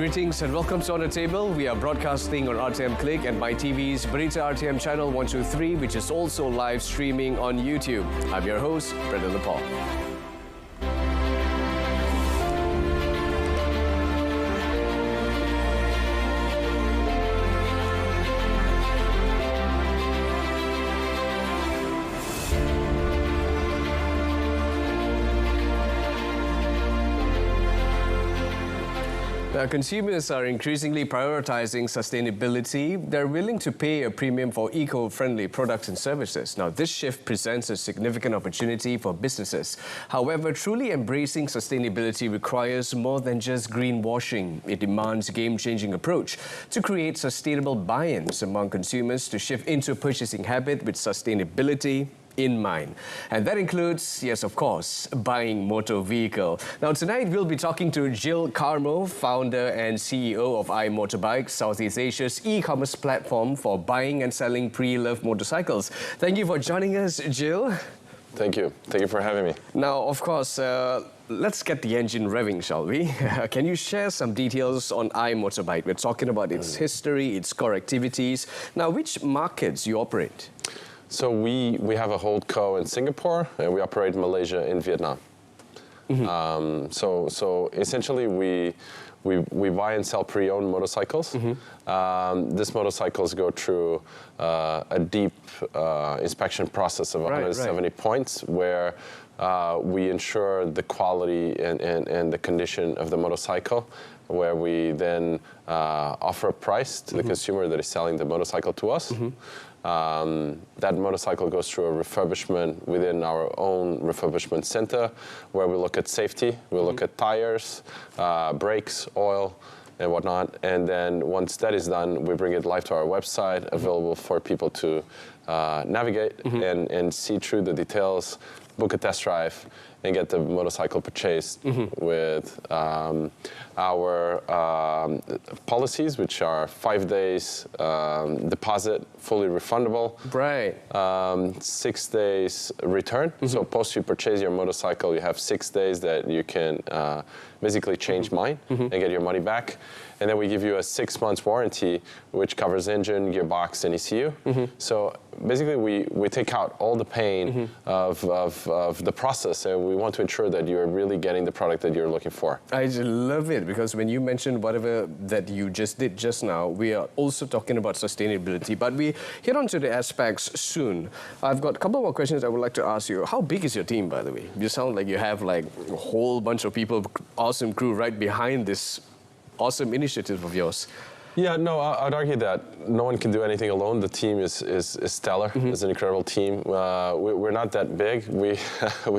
Greetings and welcome to On the Table. We are broadcasting on RTM Click and MyTV's Berita RTM channel 123, which is also live streaming on YouTube. I'm your host, Brendan Nepal. Now, consumers are increasingly prioritizing sustainability. They're willing to pay a premium for eco-friendly products and services. Now, this shift presents a significant opportunity for businesses. However, truly embracing sustainability requires more than just greenwashing. It demands a game-changing approach to create sustainable buy-ins among consumers to shift into a purchasing habit with sustainability in mind. And that includes, yes, of course, buying motor vehicle. Now, tonight we'll be talking to Jill Carmo, founder and CEO of iMotorbike, Southeast Asia's e-commerce platform for buying and selling pre-loved motorcycles. Thank you for joining us, Jill. Thank you. Thank you for having me. Now, of course, let's get the engine revving, shall we? Can you share some details on iMotorbike? We're talking about its history, its core activities. Now, which markets you operate? So we have a holdco in Singapore, and we operate in Malaysia and Vietnam. So essentially we buy and sell pre-owned motorcycles. These motorcycles go through a deep inspection process of 170 points where we ensure the quality and the condition of the motorcycle, where we then offer a price to the consumer that is selling the motorcycle to us. That motorcycle goes through a refurbishment within our own refurbishment center, where we look at safety, we look at tires, brakes, oil, and whatnot. And then once that is done, we bring it live to our website, available for people to navigate and see through the details, book a test drive, and get the motorcycle purchased with our policies, which are 5 days deposit, fully refundable. Right. 6 days return. So post you purchase your motorcycle, you have 6 days that you can basically change mine and get your money back. And then we give you a 6 months warranty, which covers engine, gearbox, and ECU. So basically, we take out all the pain of the process, and we want to ensure that you're really getting the product that you're looking for. I just love it, because when you mentioned whatever that you just did just now, we are also talking about sustainability, but we hit on to the aspects soon. I've got a couple more questions I would like to ask you. How big is your team, by the way? You sound like you have like a whole bunch of people, awesome crew right behind this awesome initiative of yours. Yeah, no, I'd argue that no one can do anything alone. The team is stellar. It's an incredible team. We're not that big. We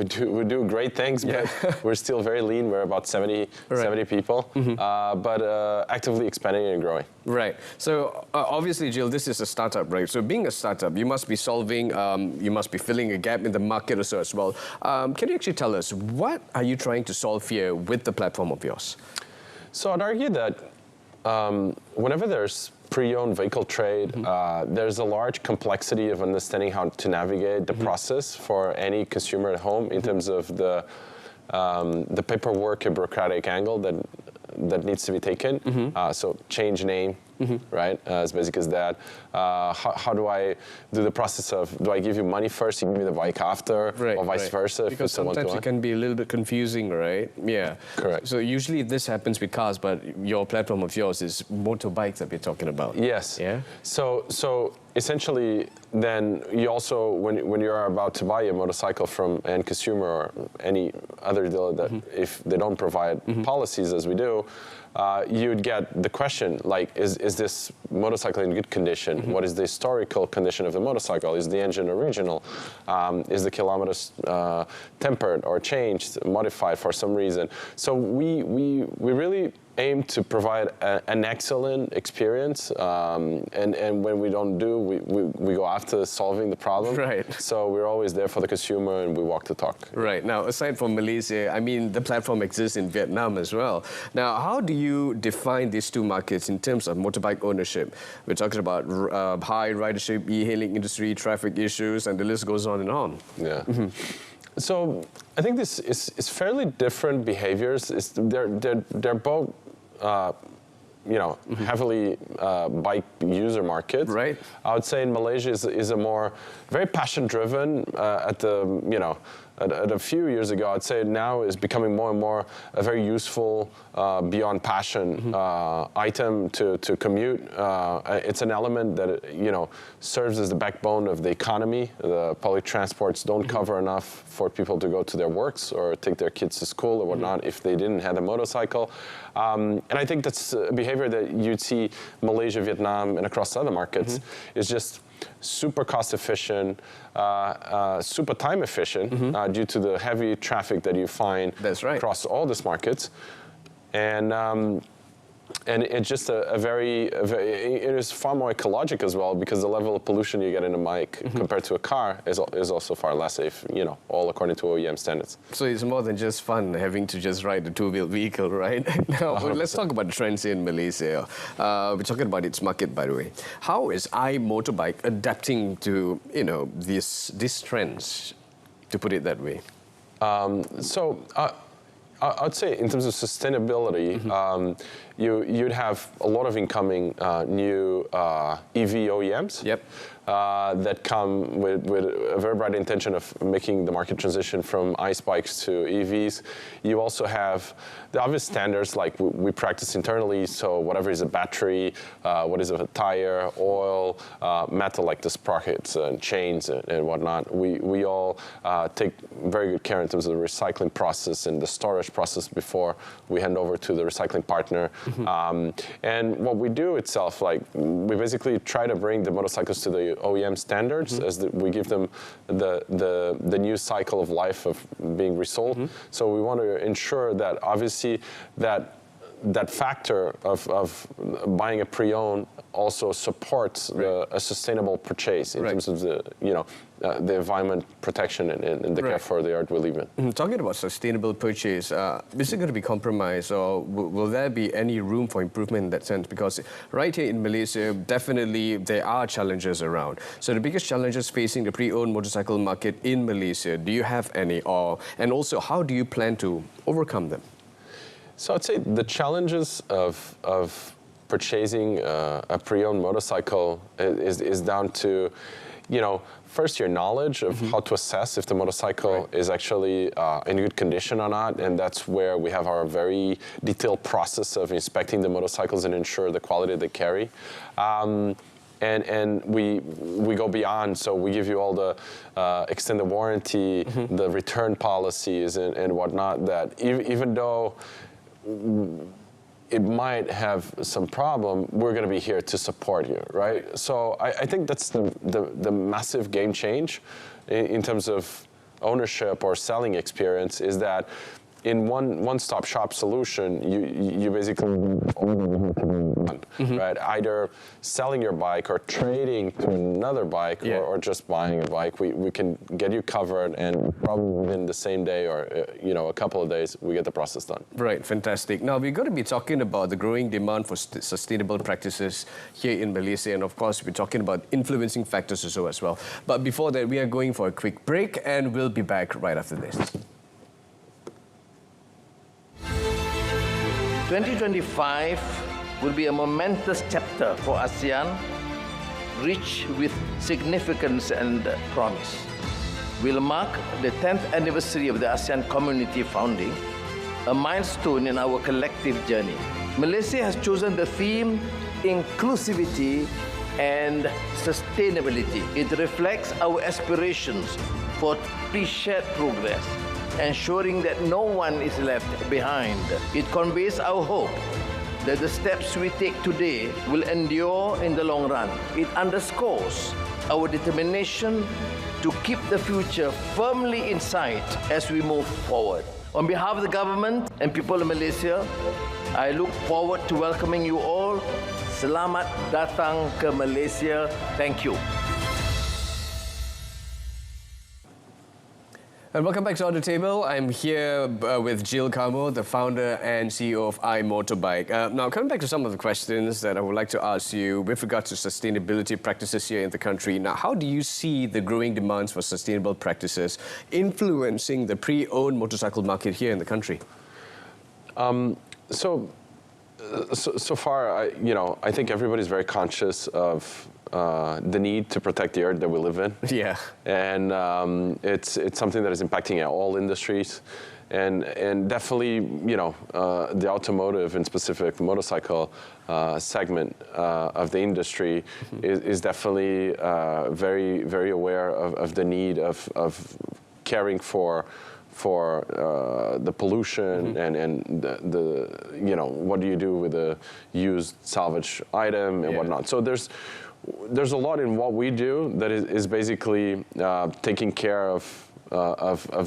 do great things, but we're still very lean. We're about 70 people, but actively expanding and growing. Right. So obviously, Jill, this is a startup, right? So being a startup, you must be solving, you must be filling a gap in the market or so as well. Can you actually tell us, what are you trying to solve here with the platform of yours? So I'd argue that whenever there's pre-owned vehicle trade, there's a large complexity of understanding how to navigate the process for any consumer at home in terms of the paperwork and bureaucratic angle that needs to be taken. So change name, right? As basic as that. How do I do the process of, do I give you money first, you give me the bike after, or vice versa? Because sometimes it can be a little bit confusing, right? Yeah. Correct. So usually this happens with cars, but your platform of yours is motorbikes that we're talking about. Yes. Yeah. So essentially, then you also, when you're about to buy a motorcycle from an consumer or any other dealer that if they don't provide policies as we do, you'd get the question like, is this motorcycle in good condition? What is the historical condition of the motorcycle? Is the engine original? Is the kilometers tempered or changed, modified for some reason? So we really aim to provide an excellent experience, and when we don't do, we go after solving the problem. Right. So we're always there for the consumer, and we walk the talk. Right. Now, aside from Malaysia, I mean, the platform exists in Vietnam as well. Now, how do you define these two markets in terms of motorbike ownership? We're talking about high ridership, e-hailing industry, traffic issues, and the list goes on and on. Yeah. So I think this is fairly different behaviors. They're both heavily bike user market. Right. I would say in Malaysia is a more very passion-driven at a few years ago. I'd say now is becoming more and more a very useful beyond passion item to commute. It's an element that serves as the backbone of the economy. The public transports don't cover enough for people to go to their works or take their kids to school or whatnot if they didn't have a motorcycle. And I think that's a behavior that you'd see Malaysia, Vietnam, and across other markets is just super cost efficient, super time efficient due to the heavy traffic that you find across all these markets. And it's just it is far more ecologic as well, because the level of pollution you get in a bike compared to a car is also far less safe, all according to OEM standards. So it's more than just fun having to just ride a two-wheel vehicle, right? Now, let's talk about the trends here in Malaysia. We're talking about its market, by the way. How is iMotorbike adapting to, these trends, to put it that way? I'd say in terms of sustainability, you'd have a lot of incoming new EV OEMs that come with a very bright intention of making the market transition from ICE bikes to EVs. You also have the obvious standards like we practice internally, so whatever is a battery, what is a tire, oil, metal like the sprockets and chains and whatnot. We all take very good care in terms of the recycling process and the storage process before we hand over to the recycling partner. And what we do itself, we basically try to bring the motorcycles to the OEM standards as we give them the new cycle of life of being resold. So we want to ensure that obviously that factor of buying a pre-owned also supports a sustainable purchase in terms of the environment protection and the care for the earth we live in. Talking about sustainable purchase, is it going to be compromised, or will there be any room for improvement in that sense? Because right here in Malaysia, definitely there are challenges around. So the biggest challenges facing the pre-owned motorcycle market in Malaysia, do you have any? And also, how do you plan to overcome them? So I'd say the challenges of purchasing a pre-owned motorcycle is down to, first your knowledge of how to assess if the motorcycle is actually in good condition or not, and that's where we have our very detailed process of inspecting the motorcycles and ensure the quality they carry. And we go beyond, so we give you all the extended warranty, the return policies and whatnot, that even though it might have some problem, we're going to be here to support you, right? So I think that's the massive game change in terms of ownership or selling experience, is that in one-stop shop solution, you basically right? Either selling your bike or trading to another bike or just buying a bike. We can get you covered, and probably within the same day or a couple of days, we get the process done. Right, fantastic. Now, we're going to be talking about the growing demand for sustainable practices here in Malaysia, and of course, we're talking about influencing factors as well. But before that, we are going for a quick break, and we'll be back right after this. 2025 will be a momentous chapter for ASEAN, rich with significance and promise. We'll mark the 10th anniversary of the ASEAN community founding, a milestone in our collective journey. Malaysia has chosen the theme inclusivity and sustainability. It reflects our aspirations for shared progress, ensuring that no one is left behind. It conveys our hope that the steps we take today will endure in the long run. It underscores our determination to keep the future firmly in sight as we move forward. On behalf of the government and people of Malaysia, I look forward to welcoming you all. Selamat datang ke Malaysia. Thank you. And welcome back to On the Table. I'm here with Jill Camo, the founder and CEO of iMotorbike. Now, coming back to some of the questions that I would like to ask you with regard to sustainability practices here in the country. Now, how do you see the growing demands for sustainable practices influencing the pre-owned motorcycle market here in the country? So so far, I think everybody's very conscious of the need to protect the earth that we live in. Yeah. And it's something that is impacting all industries. And definitely, the automotive and specific motorcycle segment of the industry is definitely very, very aware of the need of caring for the pollution and the what do you do with a used salvage item and whatnot. So there's a lot in what we do that is basically taking care of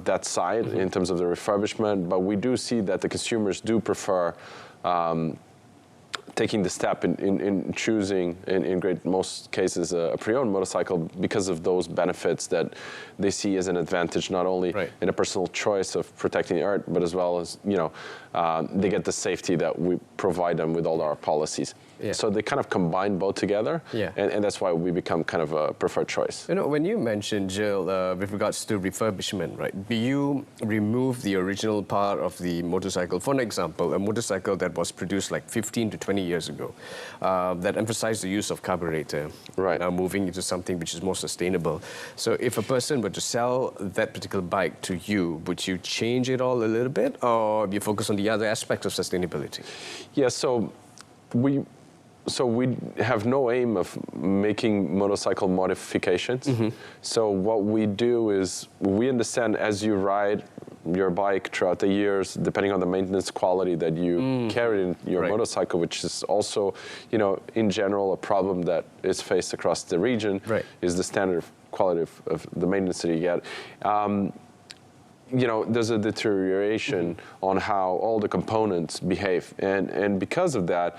that side in terms of the refurbishment, but we do see that the consumers do prefer taking the step in choosing, in most cases, a pre-owned motorcycle because of those benefits that they see as an advantage, not only in a personal choice of protecting the earth, but as well as, they get the safety that we provide them with all our policies. Yeah. So they kind of combine both together, and that's why we become kind of a preferred choice. When you mentioned, Jill, with regards to refurbishment, right? Do you remove the original part of the motorcycle? For an example, a motorcycle that was produced like 15 to 20 years ago, that emphasized the use of carburetor, now moving into something which is more sustainable. So if a person were to sell that particular bike to you, would you change it all a little bit, or you focus on the other aspects of sustainability? Yeah, so we have no aim of making motorcycle modifications. So what we do is we understand as you ride your bike throughout the years, depending on the maintenance quality that you carry in your motorcycle, which is also, in general, a problem that is faced across the region, is the standard quality of the maintenance that you get. There's a deterioration on how all the components behave. And because of that,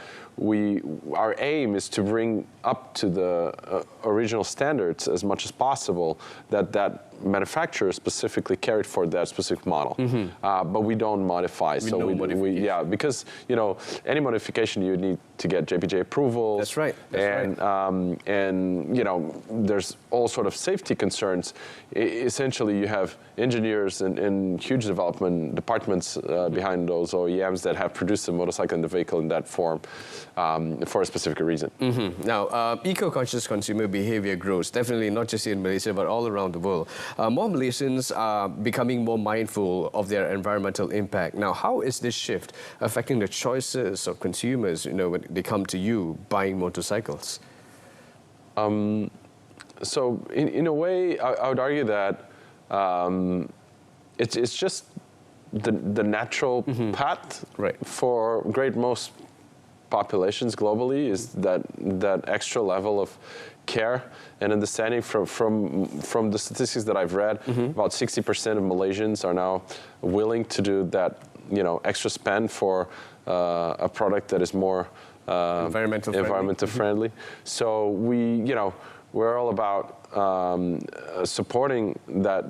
our aim is to bring up to the original standards as much as possible that manufacturer specifically carried for that specific model. But we don't modify. Because, any modification you need to get JPJ approval. That's right. And there's all sort of safety concerns. Essentially, you have engineers and huge development departments behind those OEMs that have produced a motorcycle and the vehicle in that form for a specific reason. Now, eco-conscious consumer behavior grows, definitely not just in Malaysia, but all around the world. More Malaysians are becoming more mindful of their environmental impact. Now, how is this shift affecting the choices of consumers, when they come to you buying motorcycles? So, in a way, I would argue that it's just the natural path for most populations globally is that extra level of care and understanding. From the statistics that I've read, about 60% of Malaysians are now willing to do that, extra spend for a product that is more environmental friendly. So we're all about supporting that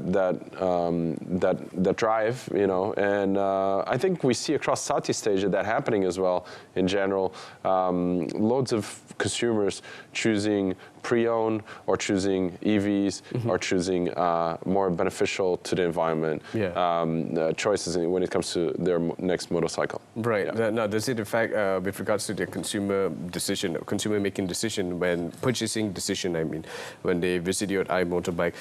drive, and I think we see across Southeast Asia that happening as well. In general, loads of consumers choosing pre-owned or choosing EVs or choosing more beneficial to the environment choices when it comes to their next motorcycle. Right. Now, does it affect with regards to their consumer making decision when purchasing decision? I mean, when they visit you at iMotorbike,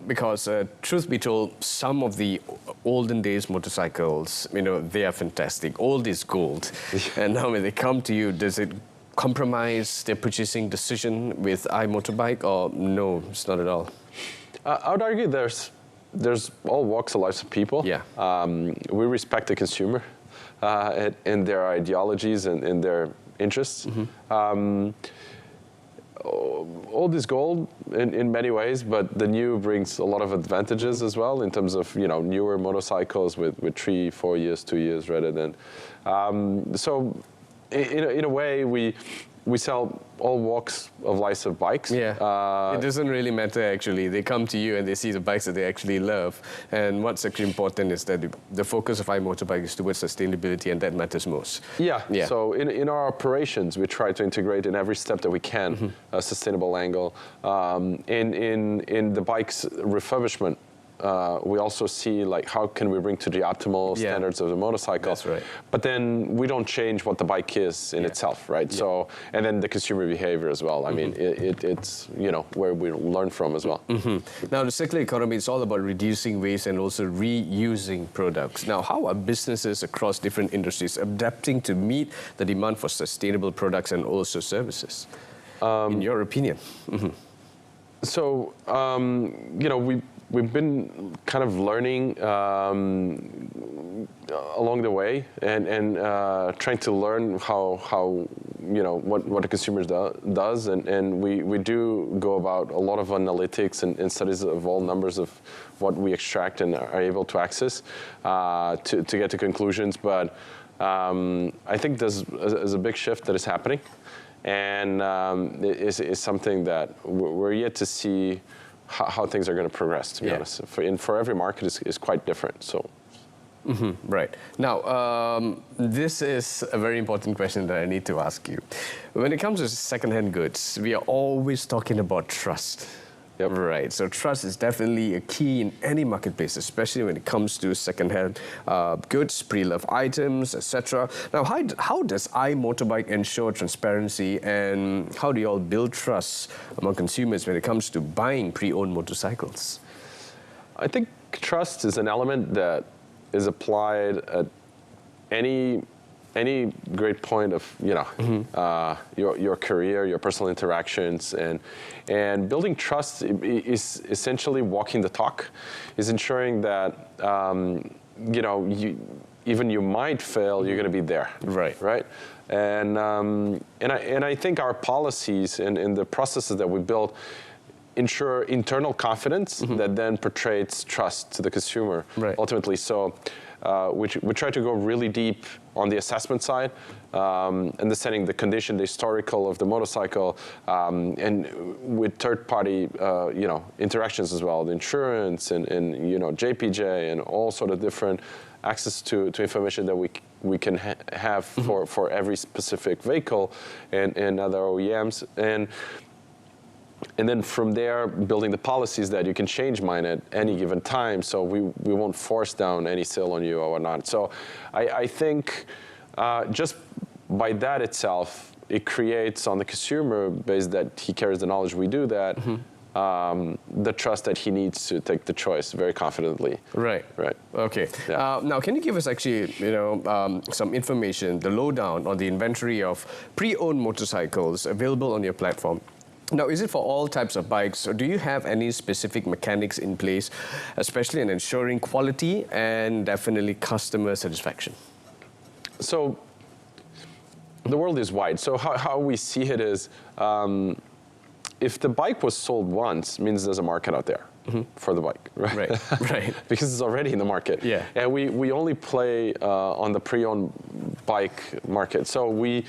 because truth be told, some of the olden days motorcycles, they are fantastic. Old is gold, and now when they come to you, does it compromise their purchasing decision with iMotorbike, or no, it's not at all? I would argue there's all walks of life of people. Yeah. We respect the consumer and their ideologies and their interests. Old is gold in many ways, but the new brings a lot of advantages as well in terms of newer motorcycles with 3, 4 years, 2 years rather than. So in a way we sell all walks of life of bikes. Yeah, it doesn't really matter actually. They come to you and they see the bikes that they actually love. And what's actually important is that the focus of iMotorbike is towards sustainability, and that matters most. Yeah. So in our operations, we try to integrate in every step that we can a sustainable angle. In the bike's refurbishment we also see like how can we bring to the optimal standards of the motorcycle. That's right. But then we don't change what the bike is in itself, right? So, and then the consumer behavior as well. I mean, it's where we learn from as well. Now, the circular economy is all about reducing waste and also reusing products. Now, how are businesses across different industries adapting to meet the demand for sustainable products and also services, in your opinion? So, we've been kind of learning along the way and trying to learn how what the consumer does, and we do go about a lot of analytics and studies of all numbers of what we extract and are able to access to get to conclusions. But I think there's a big shift that is happening, and is something that we're yet to see how things are going to progress, to be honest. For every market is quite different. So. Right. Now, this is a very important question that I need to ask you. When it comes to second-hand goods, we are always talking about trust. Yep. Right. So trust is definitely a key in any marketplace, especially when it comes to second-hand goods, pre-loved items, etc. Now, how does iMotorbike ensure transparency, and how do you all build trust among consumers when it comes to buying pre-owned motorcycles? I think trust is an element that is applied at any great point of your career, your personal interactions, and building trust is essentially walking the talk, is ensuring that even you might fail, you're going to be there, right, and I think our policies and the processes that we build ensure internal confidence that then portrays trust to the consumer ultimately. So we try to go really deep on the assessment side, understanding the condition, the historical of the motorcycle, and with third-party interactions as well, the insurance and JPJ and all sort of different access to information that we can have for every specific vehicle and other OEMs. And then from there, building the policies that you can change mine at any given time, so we won't force down any sale on you or whatnot. So I think just by that itself, it creates on the consumer base that he carries the knowledge we do that, the trust that he needs to take the choice very confidently. Right. Okay. Yeah. Now, can you give us actually, some information, the lowdown on the inventory of pre-owned motorcycles available on your platform? Now, is it for all types of bikes, or do you have any specific mechanics in place, especially in ensuring quality and definitely customer satisfaction? So the world is wide. So how we see it is, if the bike was sold once, means there's a market out there for the bike, right? Right. Because it's already in the market. Yeah. And we only play on the pre-owned bike market. So we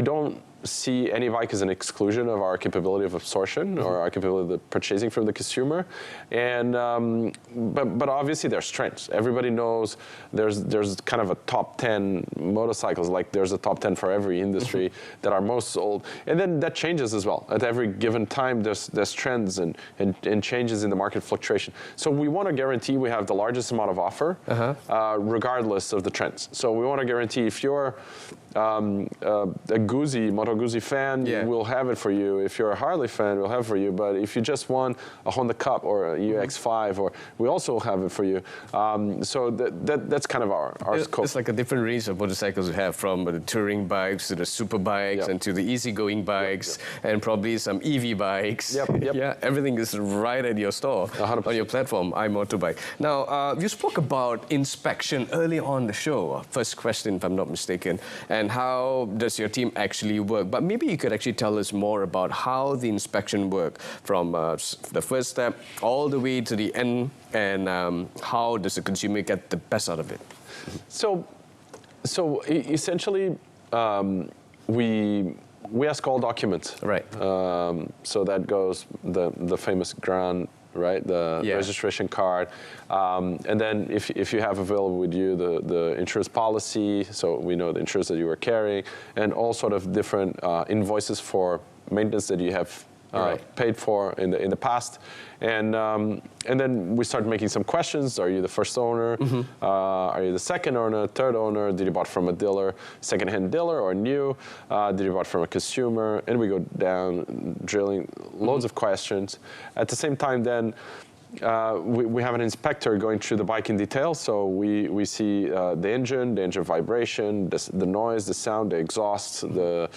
don't see any bike as an exclusion of our capability of absorption or our capability of purchasing from the consumer. And but obviously there's trends. Everybody knows there's kind of a top 10 motorcycles, like there's a top 10 for every industry that are most sold. And then that changes as well. At every given time there's trends and changes in the market fluctuation. So we want to guarantee we have the largest amount of offer regardless of the trends. So we want to guarantee if you're a Moto Guzzi fan, we'll have it for you. If you're a Harley fan, we'll have it for you. But if you just want a Honda Cup or a UX5, we also have it for you. So that's kind of our scope. It's like a different range of motorcycles we have, from the touring bikes to the super bikes and to the easygoing bikes and probably some EV bikes. Yeah, everything is right at your store, 100%. on your platform, iMotorbike. Now, you spoke about inspection early on the show, first question if I'm not mistaken, and how does your team actually work? But maybe you could actually tell us more about how the inspection work from the first step all the way to the end, and how does the consumer get the best out of it? So essentially, we ask all documents. Right. So that goes the famous grand, right? The registration card. And then if you have available with you the insurance policy, so we know the insurance that you were carrying, and all sort of different invoices for maintenance that you have paid for in the past. And then we started making some questions. Are you the first owner? Are you the second owner, third owner? Did you bought from a dealer, second-hand dealer or new? Did you bought from a consumer? And we go down, drilling loads of questions. At the same time then, we have an inspector going through the bike in detail, so we see the engine vibration, the noise, the sound, the exhaust, the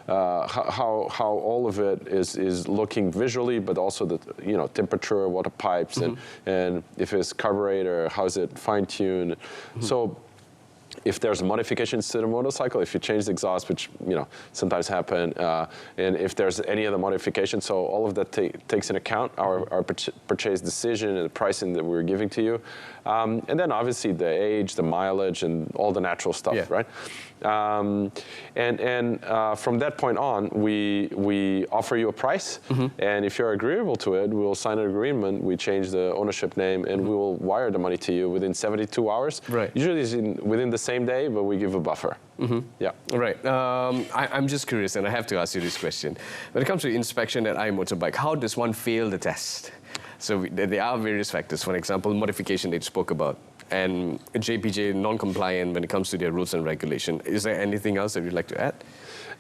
how all of it is looking visually, but also the temperature, water pipes, and if it's carburetor, how's it fine-tuned. So if there's modifications to the motorcycle, if you change the exhaust, which sometimes happen, and if there's any other modification, so all of that takes into account our purchase decision and the pricing that we're giving to you, and then obviously the age, the mileage, and all the natural stuff, right? And from that point on, we offer you a price, and if you're agreeable to it, we'll sign an agreement. We change the ownership name, and we will wire the money to you within 72 hours. Right. Usually it's within the same day, but we give a buffer. Yeah. Right. I'm just curious, and I have to ask you this question. When it comes to inspection at iMotorbike, how does one fail the test? So there are various factors. For example, modification that you spoke about, and JPJ non-compliant when it comes to their rules and regulation. Is there anything else that you'd like to add?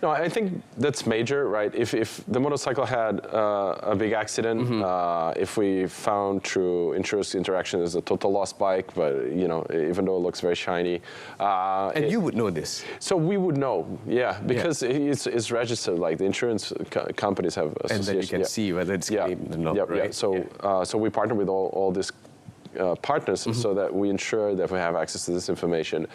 No, I think that's major, right? If the motorcycle had a big accident, if we found through insurance interaction as a total loss bike, but even though it looks very shiny, and you would know this. So we would know, because it's registered. Like the insurance companies have association. And then you can see whether it's claimed or not. Right? So we partner with all this. Partners, so that we ensure that we have access to this information.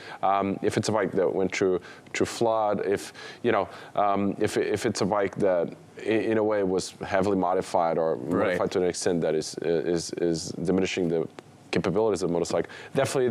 If it's a bike that went through flood, if it's a bike that in a way was heavily modified or modified to an extent that is diminishing the capabilities of the motorcycle, definitely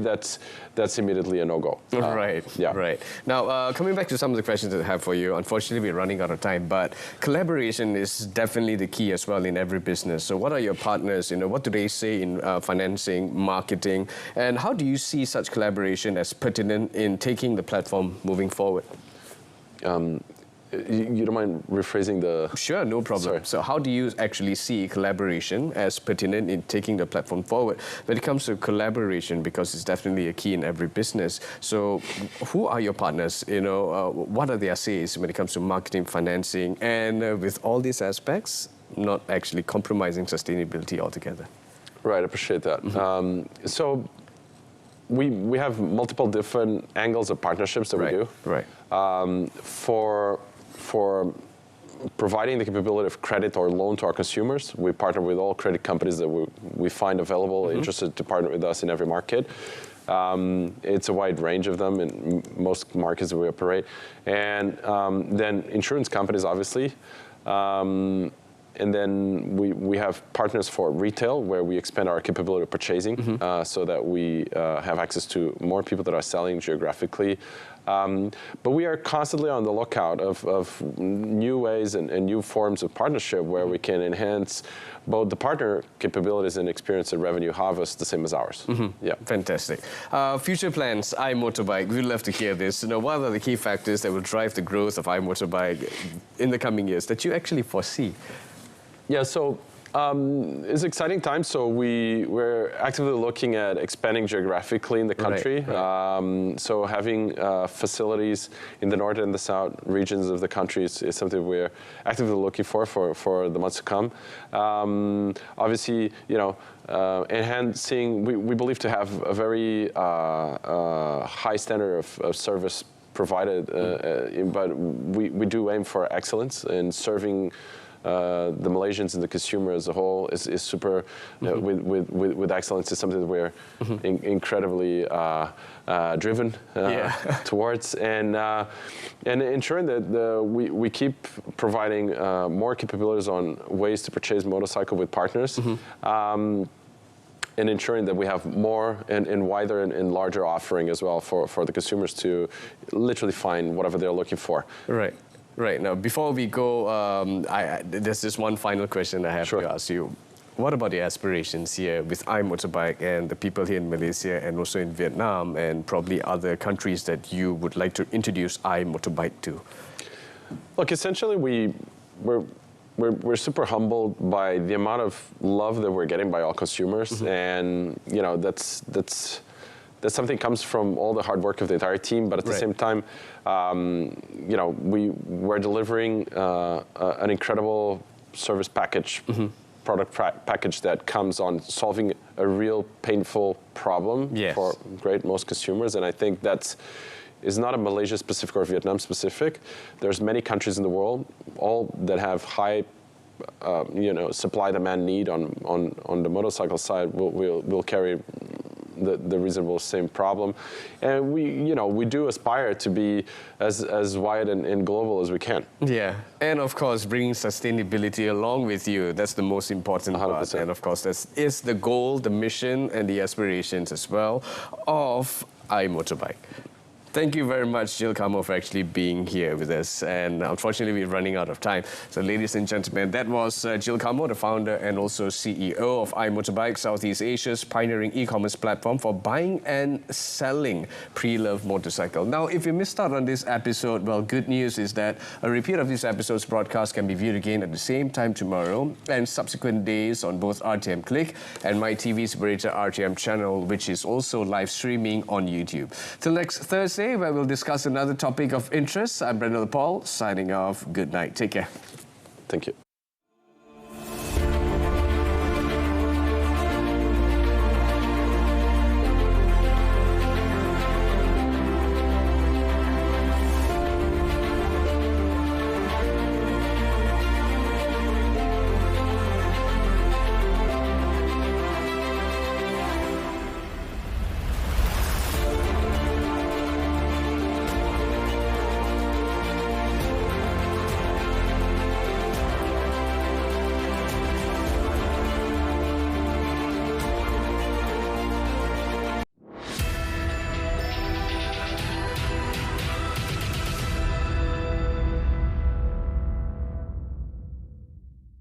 that's immediately a no-go. Right. Now, coming back to some of the questions that I have for you, unfortunately we're running out of time, but collaboration is definitely the key as well in every business. So what are your partners, what do they say in financing, marketing, and how do you see such collaboration as pertinent in taking the platform moving forward? You don't mind rephrasing the... Sure, no problem. Sorry. So how do you actually see collaboration as pertinent in taking the platform forward? When it comes to collaboration, because it's definitely a key in every business, so who are your partners? What are their says when it comes to marketing, financing, and with all these aspects, not actually compromising sustainability altogether? Right, I appreciate that. So we have multiple different angles of partnerships that we do. Right. For providing the capability of credit or loan to our consumers, we partner with all credit companies that we find available, interested to partner with us in every market. It's a wide range of them in most markets that we operate. And then insurance companies, obviously. And then we have partners for retail, where we expand our capability of purchasing, so that we have access to more people that are selling geographically. But we are constantly on the lookout of new ways and new forms of partnership where we can enhance both the partner capabilities and experience and revenue harvest the same as ours. Yeah, fantastic. Future plans, iMotorbike. We'd love to hear this. What are the key factors that will drive the growth of iMotorbike in the coming years that you actually foresee? Yeah, so it's an exciting time. So we're actively looking at expanding geographically in the country. So having facilities in the north and the south regions of the country is something we're actively looking for the months to come. Obviously, enhancing. We believe to have a very high standard of service provided, but we do aim for excellence in serving. The Malaysians and the consumer as a whole is super, with excellence is something that we're incredibly driven towards, and ensuring that we keep providing more capabilities on ways to purchase motorcycle with partners. And ensuring that we have more and wider and larger offering as well for the consumers to literally find whatever they're looking for. Right. Now, before we go, there's just one final question I have to ask you. What about the aspirations here with iMotorbike and the people here in Malaysia and also in Vietnam and probably other countries that you would like to introduce iMotorbike to? Look, essentially, we're we're super humbled by the amount of love that we're getting by all consumers, and you know that's something comes from all the hard work of the entire team. But at the same time, you know, we're delivering an incredible service package, product package that comes on solving a real painful problem for most consumers, and I think that's. Is not a Malaysia specific or Vietnam specific. There's many countries in the world, all that have high, you know, supply-demand need on the motorcycle side will carry the reasonable same problem, and we do aspire to be as wide and global as we can. Yeah, and of course bringing sustainability along with you. That's the most important 100%. part, and of course that is the goal, the mission, and the aspirations as well of iMotorbike. Thank you very much, Jill Camo, for actually being here with us. And unfortunately, we're running out of time. So, ladies and gentlemen, that was Jill Camo, the founder and also CEO of iMotorbike, Southeast Asia's pioneering e-commerce platform for buying and selling pre-loved motorcycle. Now, if you missed out on this episode, well, good news is that a repeat of this episode's broadcast can be viewed again at the same time tomorrow and subsequent days on both RTM Click and MyTV's Berita RTM channel, which is also live streaming on YouTube. Till next Thursday, where we'll discuss another topic of interest. I'm Brendan Paul, signing off. Good night. Take care. Thank you.